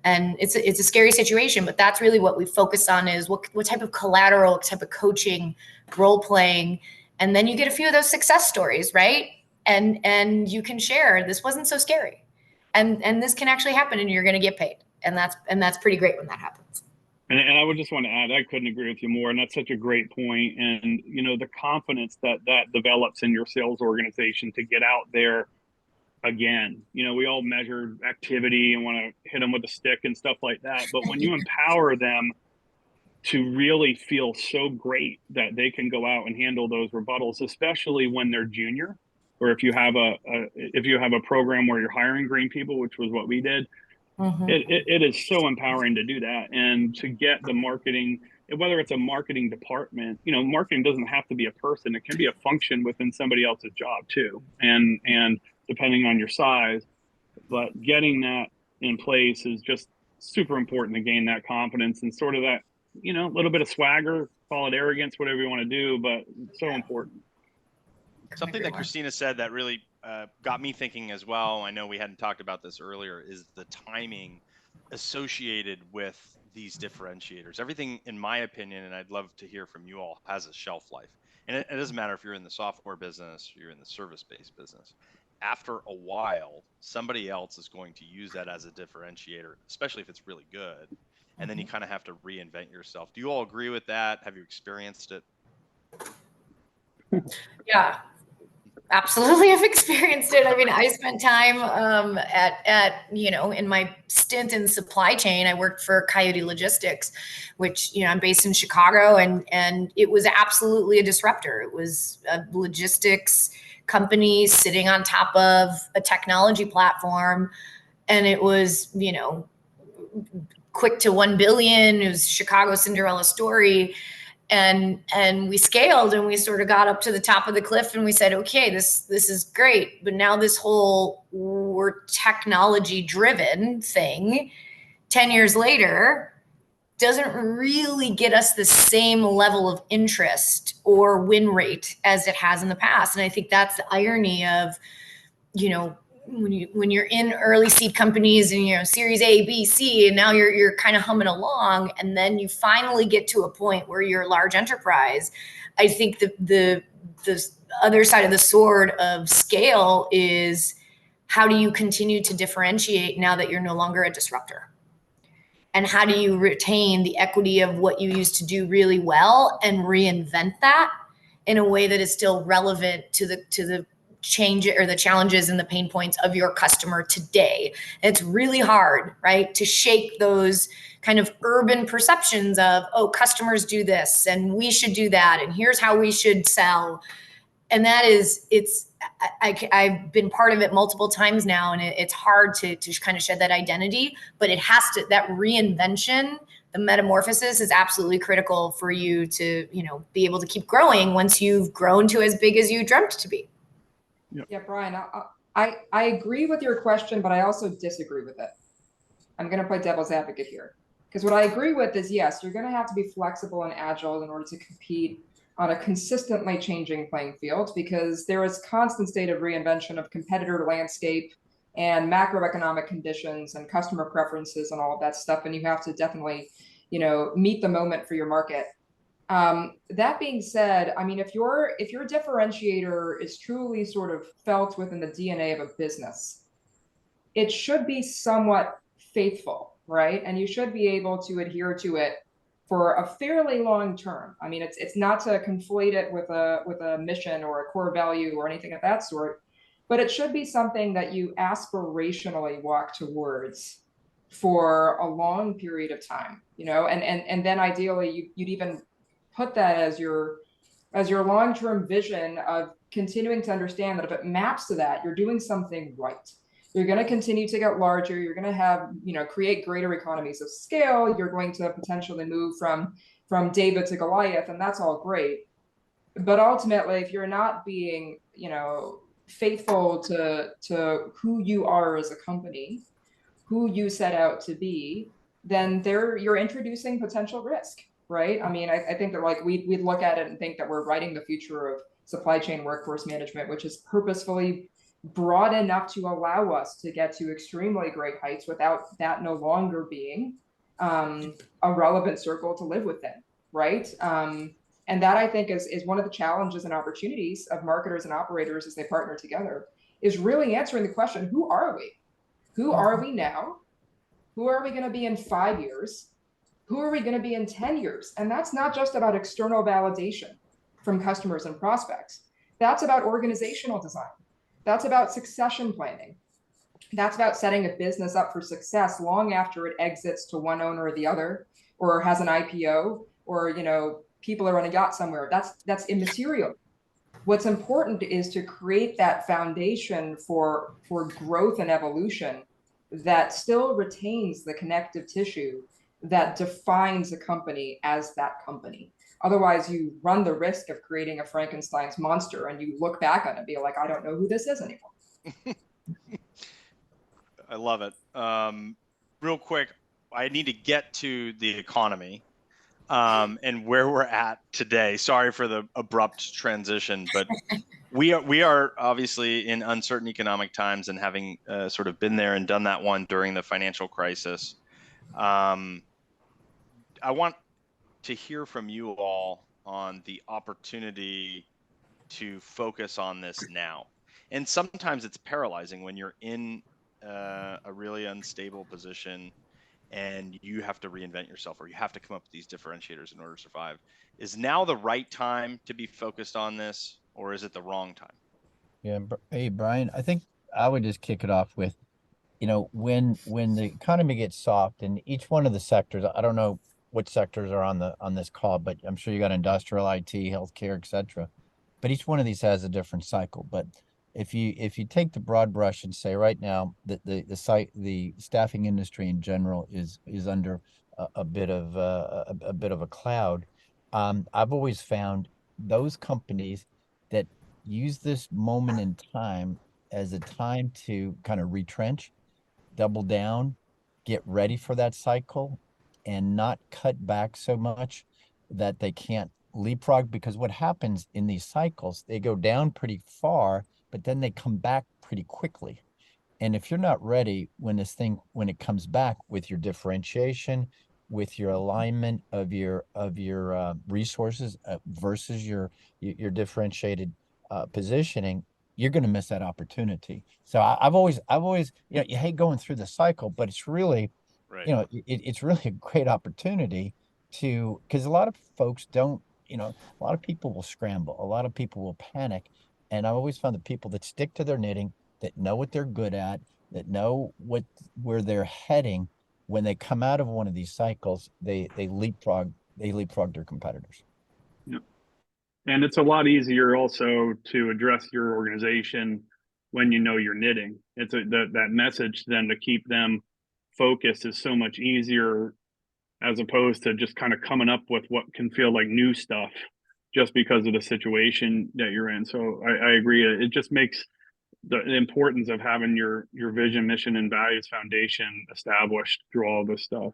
And it's a scary situation, but that's really what we focus on, is what type of collateral, what type of coaching, role playing. And then you get a few of those success stories, right? And you can share, this wasn't so scary. And this can actually happen and you're going to get paid. And that's pretty great when that happens. And I would just want to add, I couldn't agree with you more. And that's such a great point. And, you know, the confidence that develops in your sales organization to get out there again. You know, we all measure activity and want to hit them with a stick and stuff like that. But when you empower them to really feel so great that they can go out and handle those rebuttals, especially when they're junior, or if you have a program where you're hiring green people, which was what we did, it is so empowering to do that, and to get the marketing, whether it's a marketing department, marketing doesn't have to be a person. It can be a function within somebody else's job too, and depending on your size. But getting that in place is just super important to gain that confidence and sort of that, little bit of swagger, call it arrogance, whatever you want to do, but so important. Something that Christina said that really got me thinking as well, I know we hadn't talked about this earlier, is the timing associated with these differentiators. Everything, in my opinion, and I'd love to hear from you all, has a shelf life. And it doesn't matter if you're in the software business, you're in the service-based business. After a while, somebody else is going to use that as a differentiator, especially if it's really good. And then you kind of have to reinvent yourself. Do you all agree with that? Have you experienced it? Yeah, absolutely. I've experienced it. I mean, I spent time in my stint in supply chain, I worked for Coyote Logistics, which, I'm based in Chicago, and it was absolutely a disruptor. It was a logistics company sitting on top of a technology platform, and it was, quick to 1 billion. It was Chicago Cinderella story. And we scaled, and we sort of got up to the top of the cliff, and we said, okay, this is great. But now this whole we're technology driven thing 10 years later doesn't really get us the same level of interest or win rate as it has in the past. And I think that's the irony of, when you're in early seed companies and series A, B, C, and now you're kind of humming along, and then you finally get to a point where you're a large enterprise. I think the other side of the sword of scale is, how do you continue to differentiate now that you're no longer a disruptor? And how do you retain the equity of what you used to do really well and reinvent that in a way that is still relevant to the change or the challenges and the pain points of your customer today? And it's really hard, right, to shake those kind of urban perceptions of, oh, customers do this and we should do that, and here's how we should sell. And that is, I've been part of it multiple times now, and it's hard to kind of shed that identity, but it has to, that reinvention, the metamorphosis is absolutely critical for you to, be able to keep growing once you've grown to as big as you dreamt to be. Yeah, Brian, I agree with your question, but I also disagree with it. I'm going to play devil's advocate here, because what I agree with is, yes, you're going to have to be flexible and agile in order to compete on a consistently changing playing field, because there is constant state of reinvention of competitor landscape and macroeconomic conditions and customer preferences and all of that stuff. And you have to definitely, meet the moment for your market. That being said, I mean, if your differentiator is truly sort of felt within the DNA of a business, it should be somewhat faithful, right? And you should be able to adhere to it for a fairly long term. I mean, it's not to conflate it with a mission or a core value or anything of that sort, but it should be something that you aspirationally walk towards for a long period of time, and then ideally you'd even put that as your long-term vision of continuing to understand that if it maps to that, you're doing something right. You're going to continue to get larger. You're going to have, create greater economies of scale. You're going to potentially move from David to Goliath, and that's all great. But ultimately, if you're not being, faithful to who you are as a company, who you set out to be, then you're introducing potential risk, right? I mean, I think that we'd look at it and think that we're writing the future of supply chain workforce management, which is purposefully broad enough to allow us to get to extremely great heights without that no longer being a relevant circle to live within, right? And that, I think, is one of the challenges and opportunities of marketers and operators as they partner together, is really answering the question, who are we? Who are we now? Who are we going to be in 5 years? Who are we going to be in 10 years? And that's not just about external validation from customers and prospects. That's about organizational design. That's about succession planning. That's about setting a business up for success long after it exits to one owner or the other, or has an IPO, or people are on a yacht somewhere. That's immaterial. what's important is to create that foundation for growth and evolution that still retains the connective tissue that defines a company as that company. Otherwise, you run the risk of creating a Frankenstein's monster and you look back on it and be like, I don't know who this is anymore. I love it. Real quick, I need to get to the economy and where we're at today. Sorry for the abrupt transition, but we are obviously in uncertain economic times, and having sort of been there and done that one during the financial crisis. I want to hear from you all on the opportunity to focus on this now. And sometimes it's paralyzing when you're in a really unstable position and you have to reinvent yourself, or you have to come up with these differentiators in order to survive. Is now the right time to be focused on this, or is it the wrong time? Yeah. Hey, Brian, I think I would just kick it off with, when the economy gets soft, and each one of the sectors, I don't know what sectors are on this call, but I'm sure you got industrial, IT, healthcare, etc. But each one of these has a different cycle. But if you take the broad brush and say right now that the staffing industry in general is under a bit of a cloud, I've always found those companies that use this moment in time as a time to kind of retrench, double down, get ready for that cycle, and not cut back so much that they can't leapfrog. Because what happens in these cycles, they go down pretty far, but then they come back pretty quickly. And if you're not ready when it comes back with your differentiation, with your alignment of your resources versus your differentiated positioning, you're going to miss that opportunity. So I've always, you hate going through the cycle, but it's really, Right. it's really a great opportunity because a lot of folks don't, a lot of people will scramble, a lot of people will panic. And I've always found the people that stick to their knitting, that know what they're good at, that know where they're heading, when they come out of one of these cycles, they leapfrog their competitors. Yeah. And it's a lot easier also to address your organization when you know you're knitting. It's that message then to keep them focused is so much easier, as opposed to just kind of coming up with what can feel like new stuff just because of the situation that you're in. So I agree. It just makes the importance of having your vision, mission, and values foundation established through all this stuff.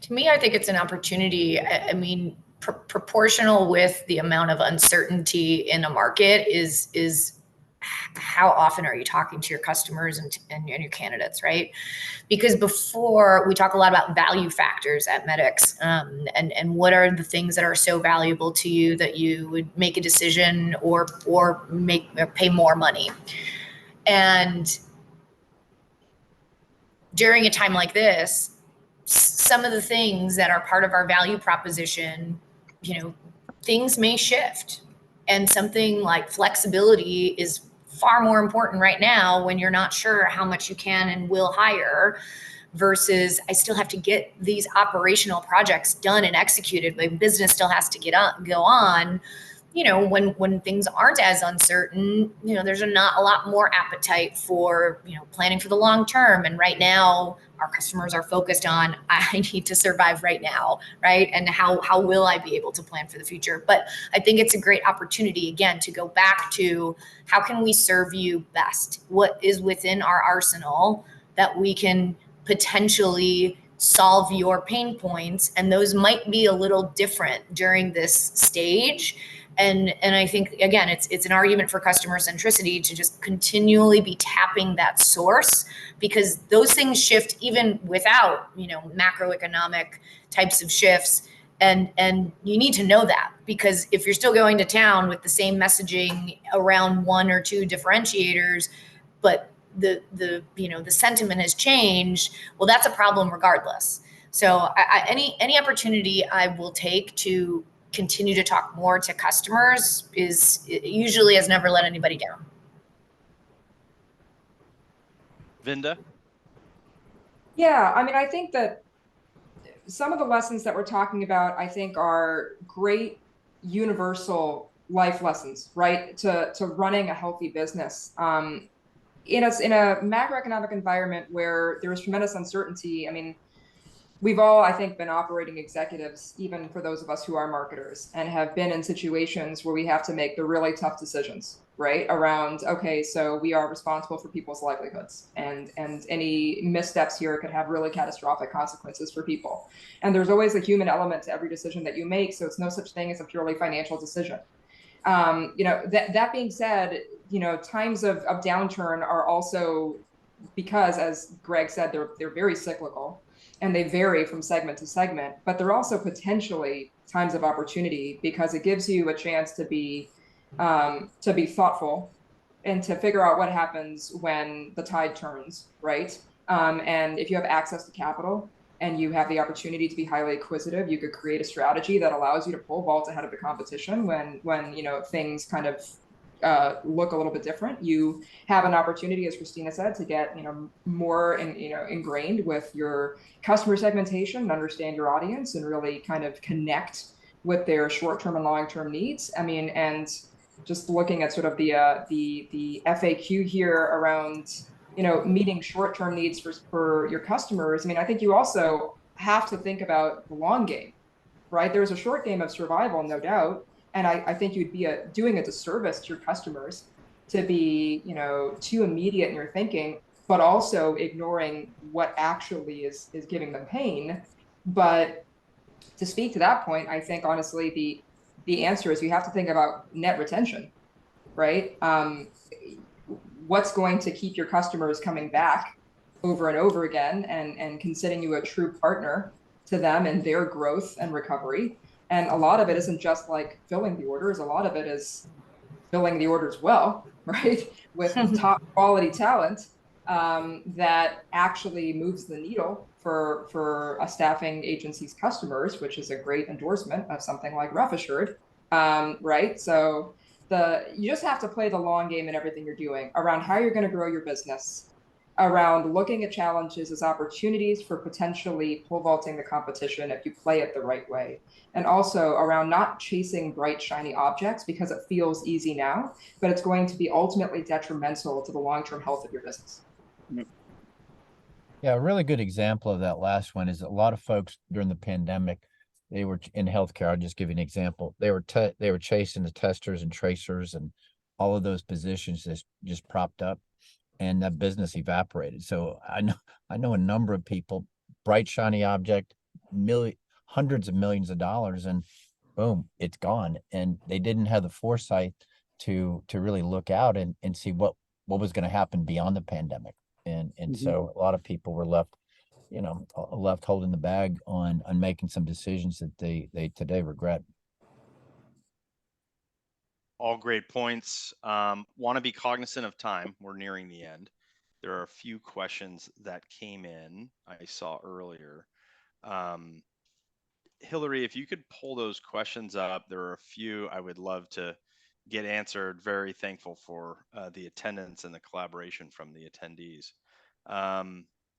To me, I think it's an opportunity. I mean, proportional with the amount of uncertainty in a market is how often are you talking to your customers and your candidates, right? Because before, we talk a lot about value factors at Medix, and what are the things that are so valuable to you that you would make a decision or pay more money. And during a time like this, some of the things that are part of our value proposition, things may shift. And something like flexibility is far more important right now when you're not sure how much you can and will hire, versus I still have to get these operational projects done and executed. My business still has to go on. When things aren't as uncertain, there's not a lot more appetite for, planning for the long term. And right now, our customers are focused on, I need to survive right now, right? And how will I be able to plan for the future? But I think it's a great opportunity, again, to go back to how can we serve you best? What is within our arsenal that we can potentially solve your pain points? And those might be a little different during this stage. And I think, again, it's an argument for customer centricity to just continually be tapping that source, because those things shift even without, macroeconomic types of shifts. And you need to know that, because if you're still going to town with the same messaging around one or two differentiators, but the sentiment has changed, well, that's a problem regardless. So any opportunity I will take to continue to talk more to customers usually has never let anybody down. Vinda? Yeah, I mean, I think that some of the lessons that we're talking about, I think, are great universal life lessons, right? To running a healthy business. In a macroeconomic environment where there is tremendous uncertainty, I mean, we've all, I think, been operating executives, even for those of us who are marketers, and have been in situations where we have to make the really tough decisions, right? Around, okay, so we are responsible for people's livelihoods, and any missteps here could have really catastrophic consequences for people. And there's always a human element to every decision that you make, so it's no such thing as a purely financial decision. That being said, times of downturn are also, because, as Greg said, they're very cyclical and they vary from segment to segment, but they're also potentially times of opportunity because it gives you a chance to be thoughtful and to figure out what happens when the tide turns, right? And if you have access to capital and you have the opportunity to be highly acquisitive, you could create a strategy that allows you to pole vault ahead of the competition when things kind of look a little bit different. You have an opportunity, as Christina said, to get more ingrained with your customer segmentation and understand your audience and really kind of connect with their short-term and long-term needs. I mean, and just looking at sort of the FAQ here around meeting short-term needs for your customers. I mean, I think you also have to think about the long game, right? There's a short game of survival, no doubt. And I think you'd be doing a disservice to your customers to be, too immediate in your thinking, but also ignoring what actually is giving them pain. But to speak to that point, I think honestly, the answer is you have to think about net retention, right? What's going to keep your customers coming back over and over again and considering you a true partner to them and their growth and recovery. And a lot of it isn't just like filling the orders. A lot of it is filling the orders well, right? With top quality talent that actually moves the needle for a staffing agency's customers, which is a great endorsement of something like Rough Assured, right? So you just have to play the long game in everything you're doing around how you're going to grow your business, around looking at challenges as opportunities for potentially pole vaulting the competition if you play it the right way. And also around not chasing bright, shiny objects because it feels easy now, but it's going to be ultimately detrimental to the long-term health of your business. Yeah, a really good example of that last one is a lot of folks during the pandemic, they were in healthcare. I'll just give you an example. They were chasing the testers and tracers and all of those positions just propped up, and that business evaporated. So I know a number of people, bright shiny object, hundreds of millions of dollars, and boom, it's gone. And they didn't have the foresight to really look out and see what was going to happen beyond the pandemic. And so a lot of people were left holding the bag on making some decisions that they today regret. All great points. Want to be cognizant of time. We're nearing the end. There are a few questions that came in I saw earlier. Hillary, if you could pull those questions up, there are a few I would love to get answered. Very thankful for the attendance and the collaboration from the attendees.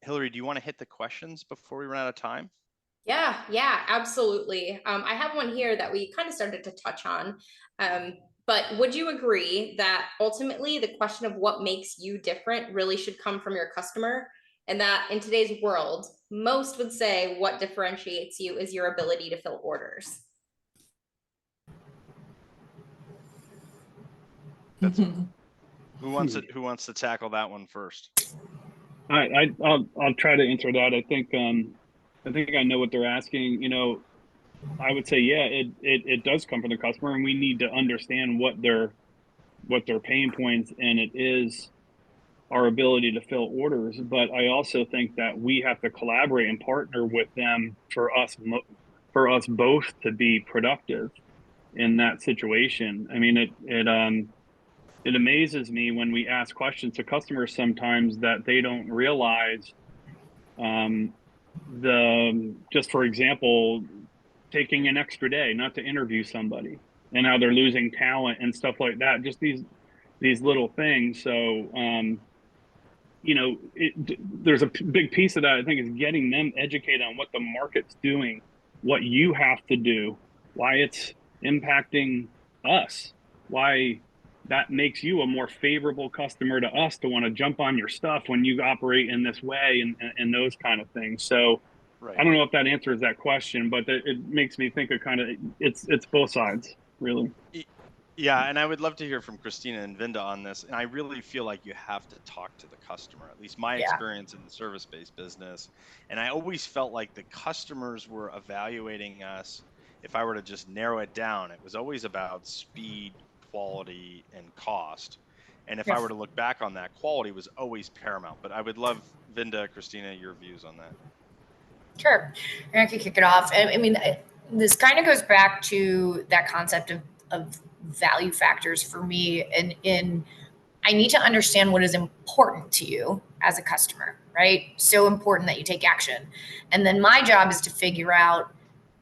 Hillary, do you want to hit the questions before we run out of time? Yeah, absolutely. I have one here that we kind of started to touch on. But would you agree that ultimately the question of what makes you different really should come from your customer? And that in today's world, most would say what differentiates you is your ability to fill orders. Who wants to tackle that one first? I'll try to answer that. I think I know what they're asking. I would say, yeah, it does come from the customer, and we need to understand what their pain points, and it is our ability to fill orders. But I also think that we have to collaborate and partner with them for us both to be productive in that situation. I mean, it amazes me when we ask questions to customers sometimes that they don't realize just for example, taking an extra day not to interview somebody and how they're losing talent and stuff like that. Just these little things. So, there's a big piece of that, I think, is getting them educated on what the market's doing, what you have to do, why it's impacting us. why that makes you a more favorable customer to us to want to jump on your stuff when you operate in this way and those kind of things. So Right. I don't know if that answers that question, but it makes me think of kind of, it's both sides, really. Yeah, and I would love to hear from Christina and Vinda on this. And I really feel like you have to talk to the customer, at least my Yeah. experience in the service-based business. And I always felt like the customers were evaluating us. If I were to just narrow it down, it was always about speed, quality, and cost. And if I Yes. were to look back on that, quality was always paramount. But I would love, Vinda, Christina, your views on that. Sure. I could kick it off. I mean, this kind of goes back to that concept of value factors for me. And in I need to understand what is important to you as a customer, right? So important that you take action. And then my job is to figure out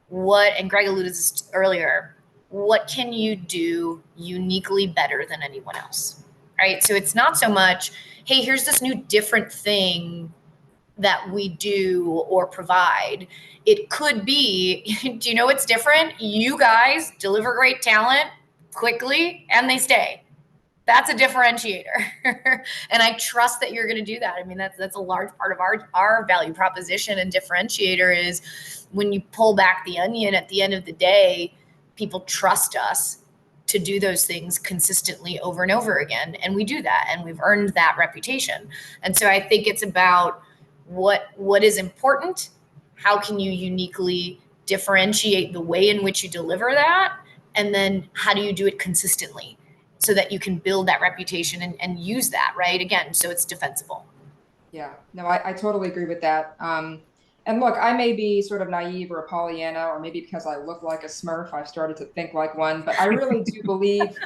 what, and Greg alluded to this earlier, what can you do uniquely better than anyone else, right? So it's not so much, hey, here's this new different thing that we do or provide. It could be, do you know what's different? You guys deliver great talent quickly and they stay. That's a differentiator. And I trust that you're going to do that. I mean, that's a large part of our value proposition, and differentiator is when you pull back the onion at the end of the day, people trust us to do those things consistently over and over again. And we do that, and we've earned that reputation. And so I think it's about what is important, how can you uniquely differentiate the way in which you deliver that, and then how do you do it consistently so that you can build that reputation and use that, right? Again, so it's defensible. Yeah, no, I totally agree with that. And look, I may be sort of naive or a Pollyanna, or maybe because I look like a Smurf, I've started to think like one, but I really do believe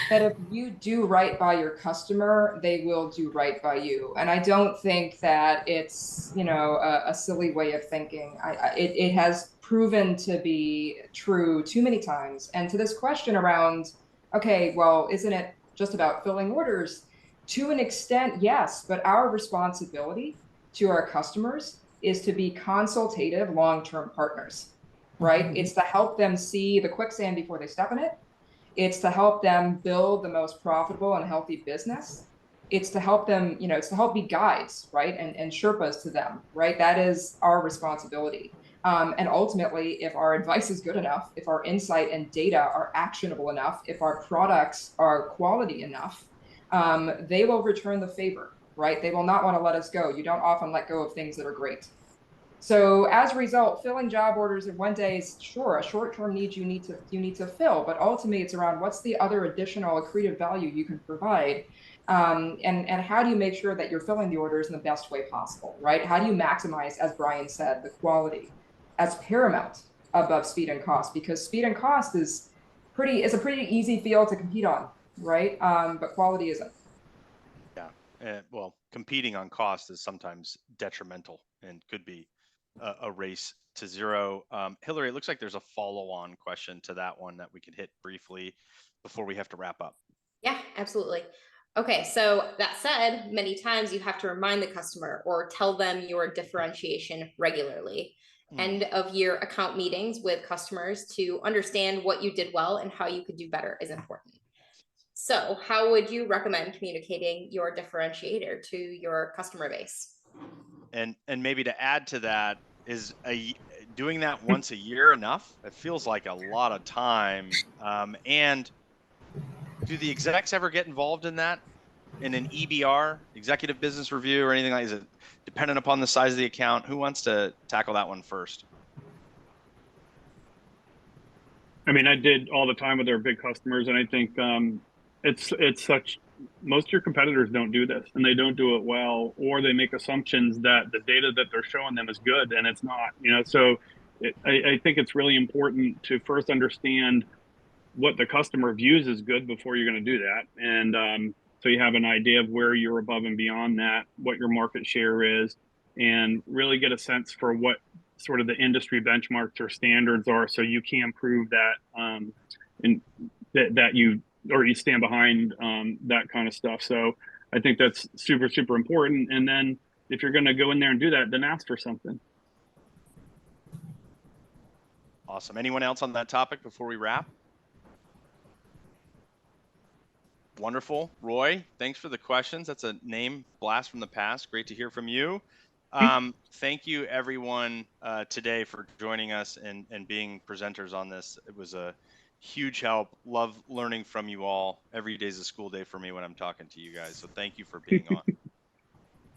that if you do right by your customer, they will do right by you. And I don't think that it's, a silly way of thinking. It has proven to be true too many times. And to this question around, okay, well, isn't it just about filling orders? To an extent, yes, but our responsibility to our customers is to be consultative long-term partners, right? Mm-hmm. It's to help them see the quicksand before they step in it. It's to help them build the most profitable and healthy business. It's to help them, it's to help be guides, right? And Sherpas to them, right? That is our responsibility. And ultimately, if our advice is good enough, if our insight and data are actionable enough, if our products are quality enough, they will return the favor, right? They will not want to let us go. You don't often let go of things that are great. So as a result, filling job orders in one day is sure a short-term need you need to fill, but ultimately it's around what's the other additional accretive value you can provide, and how do you make sure that you're filling the orders in the best way possible, right? How do you maximize, as Brian said, the quality as paramount above speed and cost, because speed and cost is a pretty easy field to compete on, right? But quality isn't. Yeah. Well, competing on cost is sometimes detrimental and could be a race to zero. Hillary, it looks like there's a follow-on question to that one that we could hit briefly before we have to wrap up. Yeah, absolutely. Okay, so that said, many times you have to remind the customer or tell them your differentiation regularly. End of year account meetings with customers to understand what you did well and how you could do better is important. So how would you recommend communicating your differentiator to your customer base? And maybe to add to that, is doing that once a year enough? It feels like a lot of time. And do the execs ever get involved in that? In an EBR, executive business review, or anything like that? Is it dependent upon the size of the account? Who wants to tackle that one first? I mean, I did all the time with our big customers, and I think it's such, most of your competitors don't do this, and they don't do it well, or they make assumptions that the data that they're showing them is good, and it's not. So I think it's really important to first understand what the customer views as good before you're going to do that, and so you have an idea of where you're above and beyond that, what your market share is, and really get a sense for what sort of the industry benchmarks or standards are, so you can prove that and that you stand behind that kind of stuff. So I think that's super, super important. And then if you're going to go in there and do that, then ask for something. Awesome. Anyone else on that topic before we wrap? Wonderful. Roy, thanks for the questions. That's a name blast from the past. Great to hear from you. Thank you everyone today for joining us and being presenters on this. It was a huge help. Love learning from you all. Every day is a school day for me when I'm talking to you guys. So thank you for being on.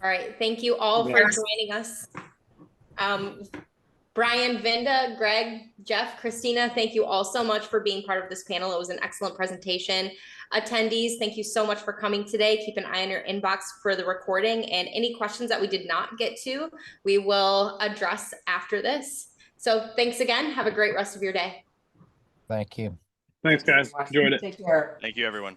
All right. Thank you all for joining us. Brian, Vinda, Greg, Jeff, Christina, thank you all so much for being part of this panel. It was an excellent presentation. Attendees, thank you so much for coming today. Keep an eye on your inbox for the recording, and any questions that we did not get to, we will address after this. So thanks again. Have a great rest of your day. Thank you. Thanks, guys. Enjoyed it. Take care. Thank you, everyone.